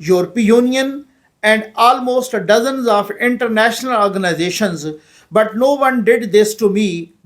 European Union and almost dozens of international organizations, but no one did this to me,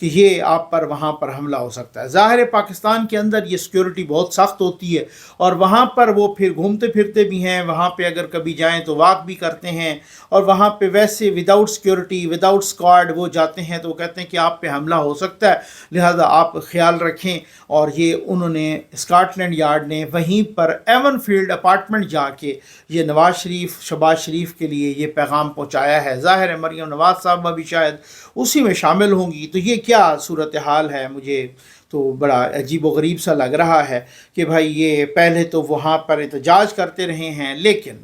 کہ یہ آپ پر وہاں پر حملہ ہو سکتا ہے۔ ظاہر ہے پاکستان کے اندر یہ سیکیورٹی بہت سخت ہوتی ہے، اور وہاں پر وہ پھر گھومتے پھرتے بھی ہیں، وہاں پہ اگر کبھی جائیں تو واک بھی کرتے ہیں، اور وہاں پہ ویسے وداؤٹ سیکیورٹی وداؤٹ اسکواڈ وہ جاتے ہیں تو وہ کہتے ہیں کہ آپ پہ حملہ ہو سکتا ہے، لہذا آپ خیال رکھیں۔ اور یہ انہوں نے اسکاٹ لینڈ یارڈ نے وہیں پر ایون فیلڈ اپارٹمنٹ جا کے یہ نواز شریف شہباز شریف کے لیے یہ پیغام پہنچایا ہے۔ ظاہر ہے مریم نواز صاحبہ بھی شاید اسی میں شامل ہوں گی۔ تو یہ کیا صورتحال ہے، مجھے تو بڑا عجیب و غریب سا لگ رہا ہے کہ بھائی یہ پہلے تو وہاں پر احتجاج کرتے رہے ہیں، لیکن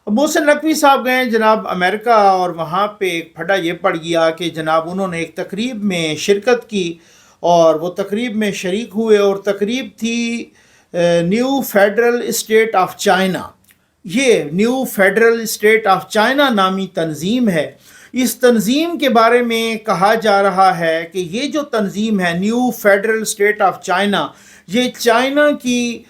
محسن نقوی صاحب گئے جناب امریکہ، اور وہاں پہ ایک پھڈا یہ پڑ گیا کہ جناب انہوں نے ایک تقریب میں شرکت کی، اور وہ تقریب میں شریک ہوئے، اور تقریب تھی new federal state of China. یہ new federal state of China نامی تنظیم ہے۔ اس تنظیم کے بارے میں کہا جا رہا ہے کہ یہ جو تنظیم ہے new federal state of China, یہ چائنا کی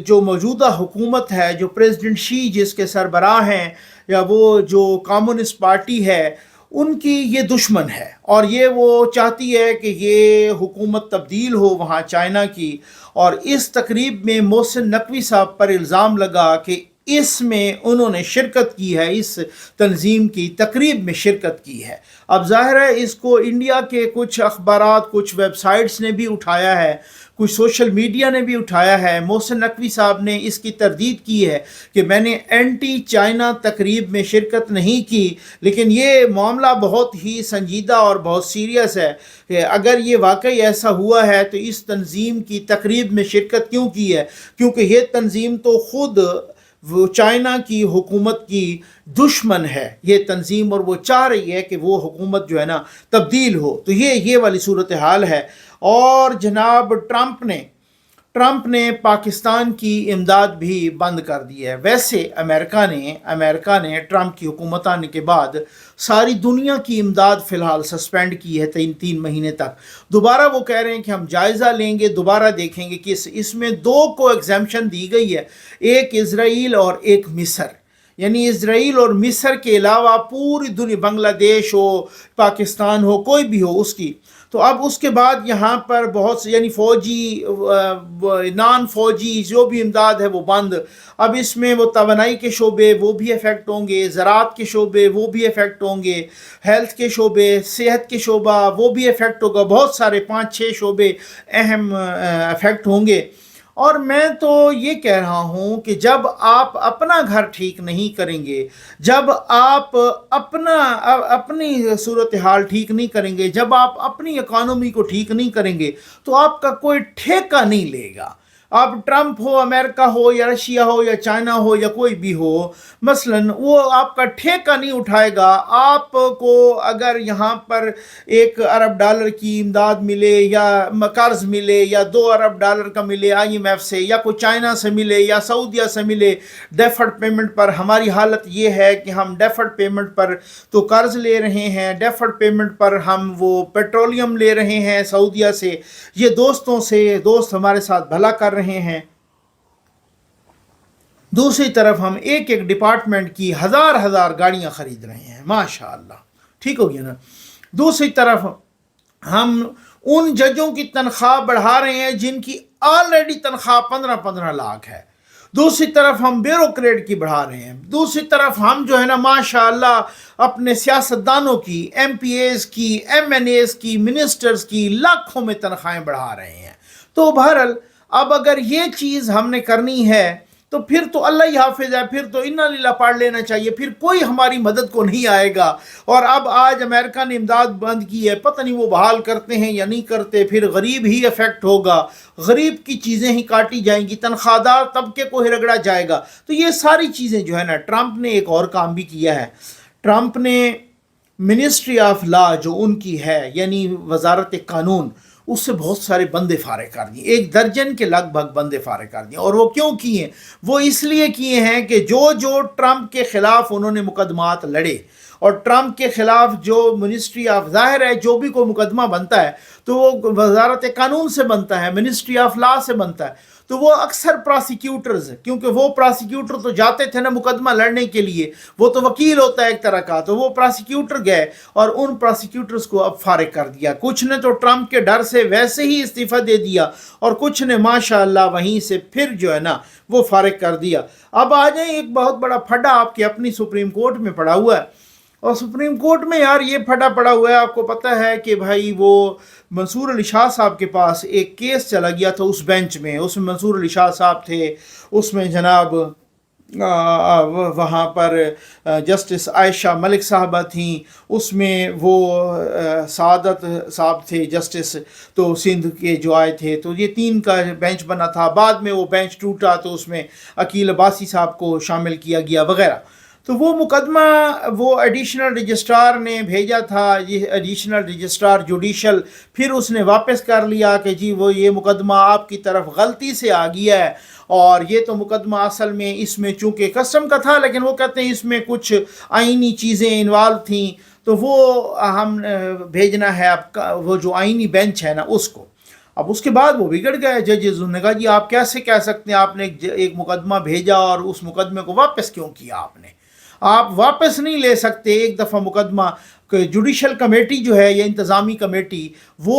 جو موجودہ حکومت ہے، جو پریزیڈنٹ شی جس کے سربراہ ہیں، یا وہ جو کمیونسٹ پارٹی ہے، ان کی یہ دشمن ہے، اور یہ وہ چاہتی ہے کہ یہ حکومت تبدیل ہو وہاں چائنا کی۔ اور اس تقریب میں محسن نقوی صاحب پر الزام لگا کہ اس میں انہوں نے شرکت کی ہے، اس تنظیم کی تقریب میں شرکت کی ہے۔ اب ظاہر ہے اس کو انڈیا کے کچھ اخبارات، کچھ ویب سائٹس نے بھی اٹھایا ہے، کچھ سوشل میڈیا نے بھی اٹھایا ہے۔ محسن نقوی صاحب نے اس کی تردید کی ہے کہ میں نے اینٹی چائنا تقریب میں شرکت نہیں کی، لیکن یہ معاملہ بہت ہی سنجیدہ اور بہت سیریس ہے کہ اگر یہ واقعی ایسا ہوا ہے تو اس تنظیم کی تقریب میں شرکت کیوں کی ہے، کیونکہ یہ تنظیم تو خود وہ چائنا کی حکومت کی دشمن ہے یہ تنظیم، اور وہ چاہ رہی ہے کہ وہ حکومت جو ہے نا تبدیل ہو۔ تو یہ والی صورتحال ہے۔ اور جناب ٹرمپ نے پاکستان کی امداد بھی بند کر دی ہے۔ ویسے امریکہ نے ٹرمپ کی حکومت آنے کے بعد ساری دنیا کی امداد فی الحال سسپینڈ کی ہے 3 مہینے تک۔ دوبارہ وہ کہہ رہے ہیں کہ ہم جائزہ لیں گے، دوبارہ دیکھیں گے کہ اس میں 2 کو ایگزیمپشن دی گئی ہے، ایک اسرائیل اور ایک مصر، یعنی اسرائیل اور مصر کے علاوہ پوری دنیا، بنگلہ دیش ہو، پاکستان ہو، کوئی بھی ہو اس کی۔ تو اب اس کے بعد یہاں پر بہت سے یعنی فوجی نان فوجی جو بھی امداد ہے وہ بند۔ اب اس میں وہ توانائی کے شعبے وہ بھی افیکٹ ہوں گے، زراعت کے شعبے وہ بھی افیکٹ ہوں گے، ہیلتھ کے شعبے، صحت کے شعبہ وہ بھی افیکٹ ہوگا، بہت سارے 5-6 شعبے اہم افیکٹ ہوں گے۔ اور میں تو یہ کہہ رہا ہوں کہ جب آپ اپنا گھر ٹھیک نہیں کریں گے، جب آپ اپنی صورتحال ٹھیک نہیں کریں گے، جب آپ اپنی اکانومی کو ٹھیک نہیں کریں گے، تو آپ کا کوئی ٹھیکہ نہیں لے گا۔ آپ ٹرمپ ہو، امریکہ ہو، یا رشیا ہو، یا چائنا ہو، یا کوئی بھی ہو، مثلاً وہ آپ کا ٹھیکہ نہیں اٹھائے گا۔ آپ کو اگر یہاں پر $1 ارب کی امداد ملے، یا قرض ملے، یا $2 ارب کا ملے IMF سے، یا کوئی چائنا سے ملے، یا سعودیہ سے ملے ڈیفرڈ پیمنٹ پر، ہماری حالت یہ ہے کہ ہم ڈیفرڈ پیمنٹ پر تو قرض لے رہے ہیں، ڈیفرڈ پیمنٹ پر ہم وہ پیٹرولیم لے رہے ہیں سعودیہ سے، یہ دوست ہمارے ساتھ بھلا کر رہے ہیں۔ دوسری طرف ہم ایک ڈپارٹمنٹ کی ہزار گاڑیاں خرید رہے ہیں، ماشاءاللہ، ٹھیک ہو گیا نا۔ دوسری طرف ہم ان ججوں کی تنخواہ بڑھا رہے ہیں جن کی آلریڈی تنخواہ 15 لاکھ ہے۔ دوسری طرف ہم بیوروکریٹ کی بڑھا رہے ہیں۔ دوسری طرف ہم جو ہے نا ماشاءاللہ اپنے سیاستدانوں کی، MPAs کی، MNAs کی، منسٹرز کی لاکھوں میں تنخواہیں بڑھا رہے ہیں۔ تو بہرحال اب اگر یہ چیز ہم نے کرنی ہے تو پھر تو اللہ ہی حافظ ہے، پھر تو انا للہ پڑھ لینا چاہیے، پھر کوئی ہماری مدد کو نہیں آئے گا۔ اور اب آج امریکہ نے امداد بند کی ہے، پتہ نہیں وہ بحال کرتے ہیں یا نہیں کرتے، پھر غریب ہی افیکٹ ہوگا، غریب کی چیزیں ہی کاٹی جائیں گی، تنخواہ دار طبقے کو ہی رگڑا جائے گا۔ تو یہ ساری چیزیں جو ہے نا، ٹرمپ نے ایک اور کام بھی کیا ہے۔ ٹرمپ نے منسٹری آف لا جو ان کی ہے، یعنی وزارت قانون، اس سے بہت سارے بندے فارغ کر دیے، 1 درجن کے لگ بھگ بندے فارغ کر دیے۔ اور وہ کیوں کیے ہیں؟ وہ اس لیے کیے ہیں کہ جو ٹرمپ کے خلاف انہوں نے مقدمات لڑے، اور ٹرمپ کے خلاف جو منسٹری آف، ظاہر ہے جو بھی کوئی مقدمہ بنتا ہے تو وہ وزارت قانون سے بنتا ہے، منسٹری آف لا سے بنتا ہے۔ تو وہ اکثر پراسیکیوٹرز، کیونکہ وہ پراسیکیوٹر تو جاتے تھے نا مقدمہ لڑنے کے لیے، وہ تو وکیل ہوتا ہے ایک طرح کا، تو وہ پراسیکیوٹر گئے اور ان پراسیکیوٹرز کو اب فارغ کر دیا. کچھ نے تو ٹرمپ کے ڈر سے ویسے ہی استعفیٰ دے دیا اور کچھ نے ماشاءاللہ وہیں سے پھر جو ہے نا وہ فارغ کر دیا. اب آ جائیں، ایک بہت بڑا پھڈا آپ کے اپنی سپریم کورٹ میں پڑا ہوا ہے، اور سپریم کورٹ میں یار یہ پھڈا پڑا ہوا ہے. آپ کو پتہ ہے کہ بھائی وہ منصور علی شاہ صاحب کے پاس ایک کیس چلا گیا تھا اس بینچ میں، اس میں منصور علی شاہ صاحب تھے، اس میں جناب وہاں پر جسٹس عائشہ ملک صاحبہ تھیں، اس میں وہ سعادت صاحب تھے جسٹس، تو سندھ کے جو آئے تھے، تو یہ 3 کا بینچ بنا تھا. بعد میں وہ بینچ ٹوٹا تو اس میں عقیل عباسی صاحب کو شامل کیا گیا وغیرہ. تو وہ مقدمہ وہ ایڈیشنل رجسٹرار نے بھیجا تھا، یہ ایڈیشنل رجسٹرار جوڈیشل، پھر اس نے واپس کر لیا کہ جی وہ یہ مقدمہ آپ کی طرف غلطی سے آ گیا ہے، اور یہ تو مقدمہ اصل میں اس میں چونکہ کسٹم کا تھا، لیکن وہ کہتے ہیں اس میں کچھ آئینی چیزیں انوالو تھیں، تو وہ ہم بھیجنا ہے اب وہ جو آئینی بینچ ہے نا اس کو. اب اس کے بعد وہ بگڑ گئے ججز، انہوں نے کہا جی آپ کیسے کہہ سکتے ہیں، آپ نے ایک مقدمہ بھیجا اور اس مقدمے کو واپس کیوں کیا آپ نے؟ آپ واپس نہیں لے سکتے ایک دفعہ مقدمہ. جوڈیشل کمیٹی جو ہے یا انتظامی کمیٹی وہ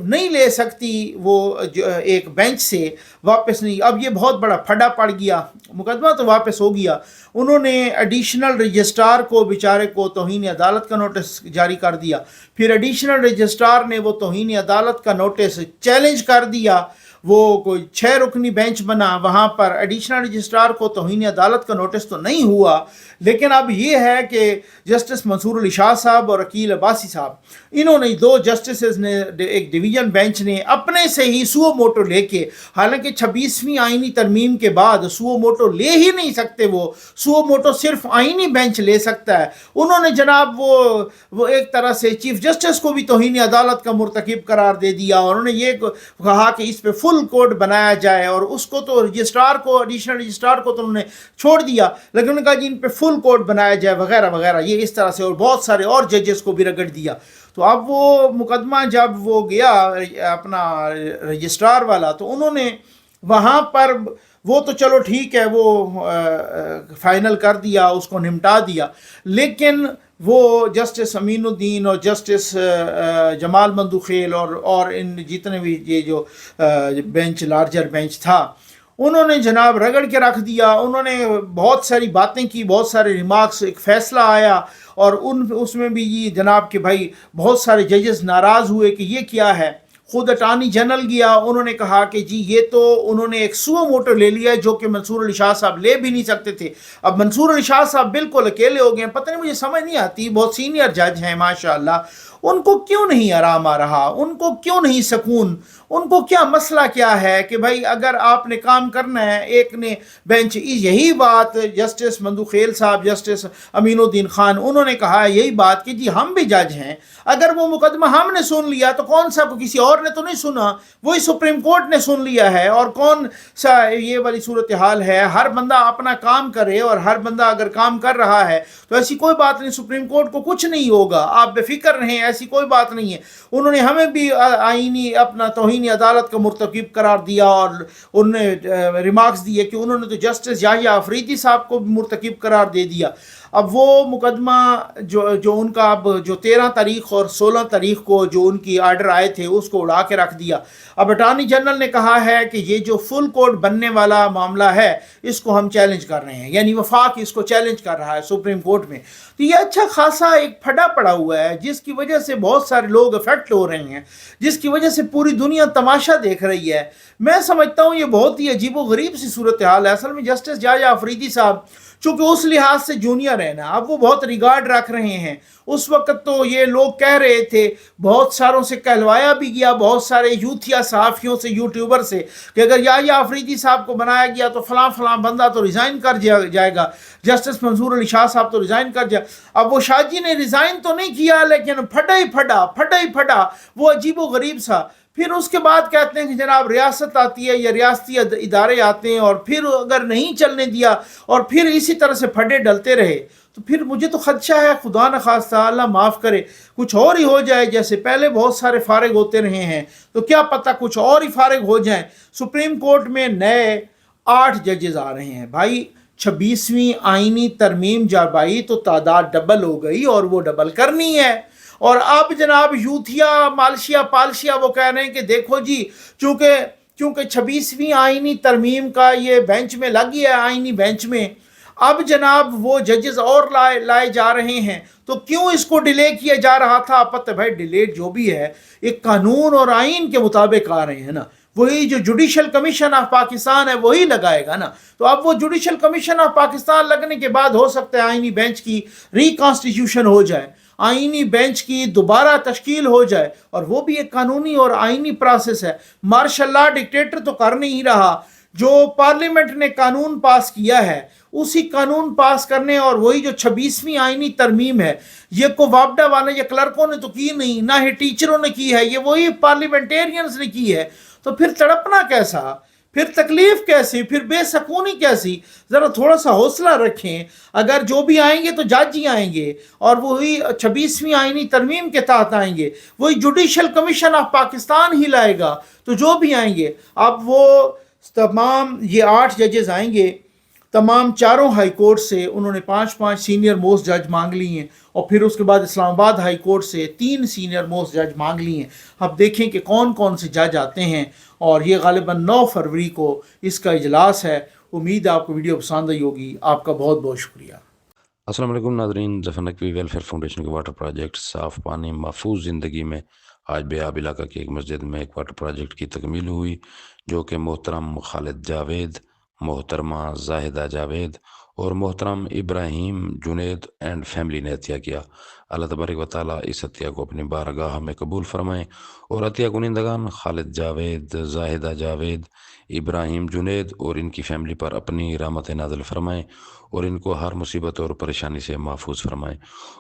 نہیں لے سکتی وہ ایک بینچ سے واپس نہیں. اب یہ بہت بڑا پھڈا پڑ گیا، مقدمہ تو واپس ہو گیا. انہوں نے ایڈیشنل رجسٹرار کو بیچارے کو توہین عدالت کا نوٹس جاری کر دیا، پھر ایڈیشنل رجسٹرار نے وہ توہین عدالت کا نوٹس چیلنج کر دیا. وہ کوئی 6 رکنی بینچ بنا، وہاں پر ایڈیشنل رجسٹرار کو توہین عدالت کا نوٹس تو نہیں ہوا، لیکن اب یہ ہے کہ جسٹس منصور علی شاہ صاحب اور عقیل عباسی صاحب، انہوں نے 2 جسٹسز نے ایک ڈویژن بینچ نے اپنے سے ہی سو موٹو لے کے، حالانکہ 26ویں آئینی ترمیم کے بعد سو موٹو لے ہی نہیں سکتے، وہ سو موٹو صرف آئینی بینچ لے سکتا ہے. انہوں نے جناب وہ ایک طرح سے چیف جسٹس کو بھی توہین عدالت کا مرتکب قرار دے دیا، اور انہوں نے یہ کہا کہ اس پہ فل کوڈ بنایا جائے، اور اس کو تو رجسٹرار کو، ایڈیشنل رجسٹرار کو تو انہوں نے چھوڑ دیا، لیکن انہوں نے کہا جی ان پہ فل کوڈ بنایا جائے وغیرہ وغیرہ، یہ اس طرح سے، اور بہت سارے اور ججز کو بھی رگڑ دیا. تو اب وہ مقدمہ جب وہ گیا اپنا رجسٹرار والا، تو انہوں نے وہاں پر وہ تو چلو ٹھیک ہے وہ فائنل کر دیا، اس کو نمٹا دیا، لیکن وہ جسٹس امین الدین اور جسٹس جمال مندوخیل اور ان جتنے بھی یہ جو بینچ لارجر بینچ تھا، انہوں نے جناب رگڑ کے رکھ دیا. انہوں نے بہت ساری باتیں کی، بہت سارے ریمارکس، ایک فیصلہ آیا، اور اس میں بھی یہ جناب کہ بھائی بہت سارے ججز ناراض ہوئے کہ یہ کیا ہے. خود اٹارنی جنرل گیا، انہوں نے کہا کہ جی یہ تو انہوں نے ایک سو موٹو لے لیا ہے جو کہ منصور علی شاہ صاحب لے بھی نہیں سکتے تھے. اب منصور علی شاہ صاحب بالکل اکیلے ہو گئے ہیں. پتہ نہیں، مجھے سمجھ نہیں آتی، بہت سینئر جج ہیں ماشاءاللہ، ان کو کیوں نہیں آرام آ رہا، ان کو کیوں نہیں سکون، ان کو کیا مسئلہ کیا ہے کہ بھائی اگر آپ نے کام کرنا ہے. ایک نے بینچ یہی بات جسٹس مندوخیل صاحب، جسٹس امین الدین خان، انہوں نے کہا یہی بات کہ جی ہم بھی جج ہیں، اگر وہ مقدمہ ہم نے سن لیا تو کون سا کسی اور نے تو نہیں سنا، وہی سپریم کورٹ نے سن لیا ہے، اور کون سا یہ والی صورتحال ہے. ہر بندہ اپنا کام کرے، اور ہر بندہ اگر کام کر رہا ہے تو ایسی کوئی بات نہیں، سپریم کورٹ کو کچھ نہیں ہوگا، آپ بے فکر رہیں، ایسی کوئی بات نہیں ہے. انہوں نے ہمیں بھی آئینی اپنا توہین عدالت کا مرتکب قرار دیا، اور انہوں نے ریمارکس دیے کہ انہوں نے تو جسٹس یحییٰ آفریدی صاحب کو بھی مرتکب قرار دے دیا. اب وہ مقدمہ جو ان کا اب جو 13 تاریخ اور 16 تاریخ کو جو ان کی آرڈر آئے تھے اس کو اڑا کے رکھ دیا. اب اٹارنی جنرل نے کہا ہے کہ یہ جو فل کوڈ بننے والا معاملہ ہے اس کو ہم چیلنج کر رہے ہیں، یعنی وفاق اس کو چیلنج کر رہا ہے سپریم کورٹ میں. تو یہ اچھا خاصا ایک پھڈا پڑا ہوا ہے جس کی وجہ سے بہت سارے لوگ افیکٹ ہو رہے ہیں، جس کی وجہ سے پوری دنیا تماشا دیکھ رہی ہے. میں سمجھتا ہوں یہ بہت ہی عجیب و غریب سی صورتحال ہے. اصل میں جسٹس یحییٰ آفریدی صاحب چونکہ اس لحاظ سے جونیئر ہے نا، اب وہ بہت ریگارڈ رکھ رہے ہیں. اس وقت تو یہ لوگ کہہ رہے تھے، بہت ساروں سے کہلوایا بھی گیا، بہت سارے یوتھیا صحافیوں سے، یوٹیوبر سے، کہ اگر یحییٰ آفریدی صاحب کو بنایا گیا تو فلاں فلاں بندہ تو ریزائن کر جائے گا، جسٹس منصور علی شاہ صاحب تو ریزائن کر جائے. اب وہ شاہ جی نے ریزائن تو نہیں کیا، لیکن پھٹا ہی پھٹا وہ عجیب و غریب سا. پھر اس کے بعد کہتے ہیں کہ جناب ریاست آتی ہے یا ریاستی ادارے آتے ہیں، اور پھر اگر نہیں چلنے دیا اور پھر اسی طرح سے پھڈے ڈلتے رہے تو پھر مجھے تو خدشہ ہے، خدا نخواستہ اللہ معاف کرے، کچھ اور ہی ہو جائے. جیسے پہلے بہت سارے فارغ ہوتے رہے ہیں تو کیا پتہ کچھ اور ہی فارغ ہو جائیں. سپریم کورٹ میں نئے 8 ججز آ رہے ہیں بھائی. 26ویں آئینی ترمیم جا بھائی تو تعداد ڈبل ہو گئی، اور وہ ڈبل کرنی ہے. اور اب جناب یوتھیا مالشیا پالشیا وہ کہہ رہے ہیں کہ دیکھو جی کیونکہ 26ویں آئینی ترمیم کا یہ بینچ میں لگ گیا ہے، آئینی بینچ میں، اب جناب وہ ججز اور لائے جا رہے ہیں، تو کیوں اس کو ڈیلے کیا جا رہا تھا؟ پتہ بھائی ڈیلے جو بھی ہے ایک قانون اور آئین کے مطابق آ رہے ہیں نا، وہی جو جوڈیشل کمیشن آف پاکستان ہے وہی لگائے گا نا. تو اب وہ جوڈیشل کمیشن آف پاکستان لگنے کے بعد ہو سکتا ہے آئینی بینچ کی ریکانسٹیٹیوشن ہو جائے، آئینی بینچ کی دوبارہ تشکیل ہو جائے، اور وہ بھی ایک قانونی اور آئینی پروسیس ہے. مارشل لا ڈکٹیٹر تو کر نہیں رہا، جو پارلیمنٹ نے قانون پاس کیا ہے اسی قانون پاس کرنے، اور وہی جو 26ویں آئینی ترمیم ہے یہ کو وابڈا والے یا کلرکوں نے تو کی نہیں، نہ ہی ٹیچروں نے کی ہے، یہ وہی پارلیمنٹیرینز نے کی ہے. تو پھر تڑپنا کیسا، پھر تکلیف کیسی، پھر بے سکونی کیسی؟ ذرا تھوڑا سا حوصلہ رکھیں. اگر جو بھی آئیں گے تو جج ہی آئیں گے، اور وہی 26ویں آئینی ترمیم کے تحت آئیں گے، وہی جوڈیشل کمیشن آف پاکستان ہی لائے گا. تو جو بھی آئیں گے، اب وہ تمام یہ 8 ججز آئیں گے، تمام چاروں ہائی کورٹ سے انہوں نے 5 سینئر موسٹ جج مانگ لی ہیں، اور پھر اس کے بعد اسلام آباد ہائی کورٹ سے 3 سینئر موسٹ جج مانگ لی ہیں. اب دیکھیں کہ کون کون سے جج آتے ہیں، اور یہ غالباً 9 فروری کو اس کا اجلاس ہے. امید ہے آپ کو ویڈیو پسند آئی ہوگی. آپ کا بہت بہت شکریہ. السلام علیکم ناظرین. ظفر نقوی ویلفیئر فاؤنڈیشن کے واٹر پروجیکٹ صاف پانی محفوظ زندگی میں آج بیاب علاقہ کی ایک مسجد میں ایک واٹر پروجیکٹ کی تکمیل ہوئی، جو کہ محترم خالد جاوید، محترمہ زاہدہ جاوید اور محترم ابراہیم جنید اینڈ فیملی نے عطیہ کیا. اللہ تبارک و تعالیٰ اس عطیہ کو اپنی بارگاہ میں قبول فرمائیں، اور عطیہ کنندگان خالد جاوید، زاہدہ جاوید، ابراہیم جنید اور ان کی فیملی پر اپنی رحمت نازل فرمائیں، اور ان کو ہر مصیبت اور پریشانی سے محفوظ فرمائیں.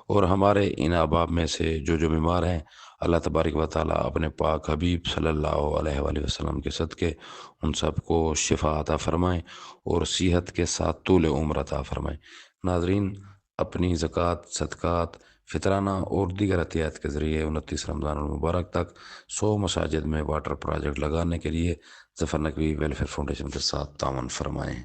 اور ہمارے ان احباب میں سے جو بیمار ہیں، اللہ تبارک و تعالیٰ اپنے پاک حبیب صلی اللہ علیہ وآلہ وسلم کے صدقے ان سب کو شفا عطا فرمائیں اور صحت کے ساتھ طول عمر عطا فرمائیں. ناظرین، اپنی زکوٰۃ، صدقات، فطرانہ اور دیگر عطیات کے ذریعے 29 رمضان المبارک تک 100 مساجد میں واٹر پروجیکٹ لگانے کے لیے ظفر نقوی ویلفیئر فاؤنڈیشن کے ساتھ تعاون فرمائیں.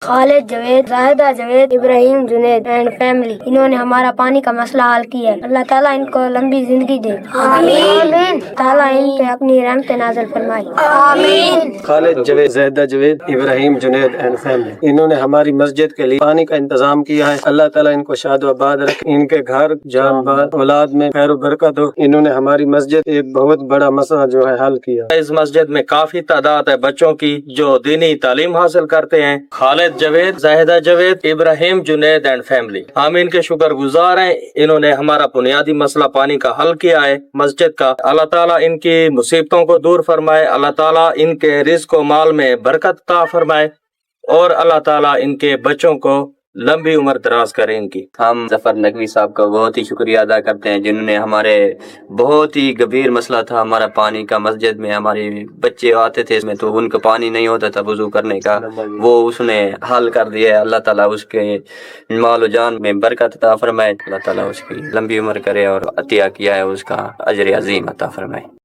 خالد جاوید، زاہدہ جاوید، ابراہیم جنید اینڈ فیملی، انہوں نے ہمارا پانی کا مسئلہ حل کیا ہے. اللہ تعالیٰ ان کو لمبی زندگی دے. آمین. تعالیٰ ان پہ اپنی رحمت نازل فرمائے. آمین. خالد جاوید، زاہدہ جاوید، ابراہیم جنید اینڈ فیملی، انہوں نے ہماری مسجد کے لیے پانی کا انتظام کیا ہے. اللہ تعالیٰ ان کو شاد و آباد رکھے، ان کے گھر جان بار اولاد میں خیر و برکت ہو. انہوں نے ہماری مسجد ایک بہت بڑا مسئلہ جو ہے حل کیا. اس مسجد میں کافی تعداد ہے بچوں کی جو دینی تعلیم حاصل کرتے ہیں. خالد جاوید، زاہدہ جاوید، ابراہیم جنید اینڈ فیملی، ہم ان کے شکر گزار ہیں. انہوں نے ہمارا بنیادی مسئلہ پانی کا حل کیا ہے مسجد کا. اللہ تعالیٰ ان کی مصیبتوں کو دور فرمائے، اللہ تعالیٰ ان کے رزق و مال میں برکت عطا فرمائے، اور اللہ تعالیٰ ان کے بچوں کو لمبی عمر دراز کریں ان کی. ہم ظفر نقوی صاحب کا بہت ہی شکریہ ادا کرتے ہیں، جنہوں نے ہمارے بہت ہی گمبھیر مسئلہ تھا ہمارا پانی کا. مسجد میں ہمارے بچے آتے تھے اس میں تو ان کا پانی نہیں ہوتا تھا وضو کرنے کا، وہ اس نے حل کر دیا ہے. اللہ تعالیٰ اس کے مال و جان میں برکت عطا فرمائے، اللہ تعالیٰ اس کی لمبی عمر کرے، اور عطیہ کیا ہے اس کا اجر عظیم عطا فرمائے.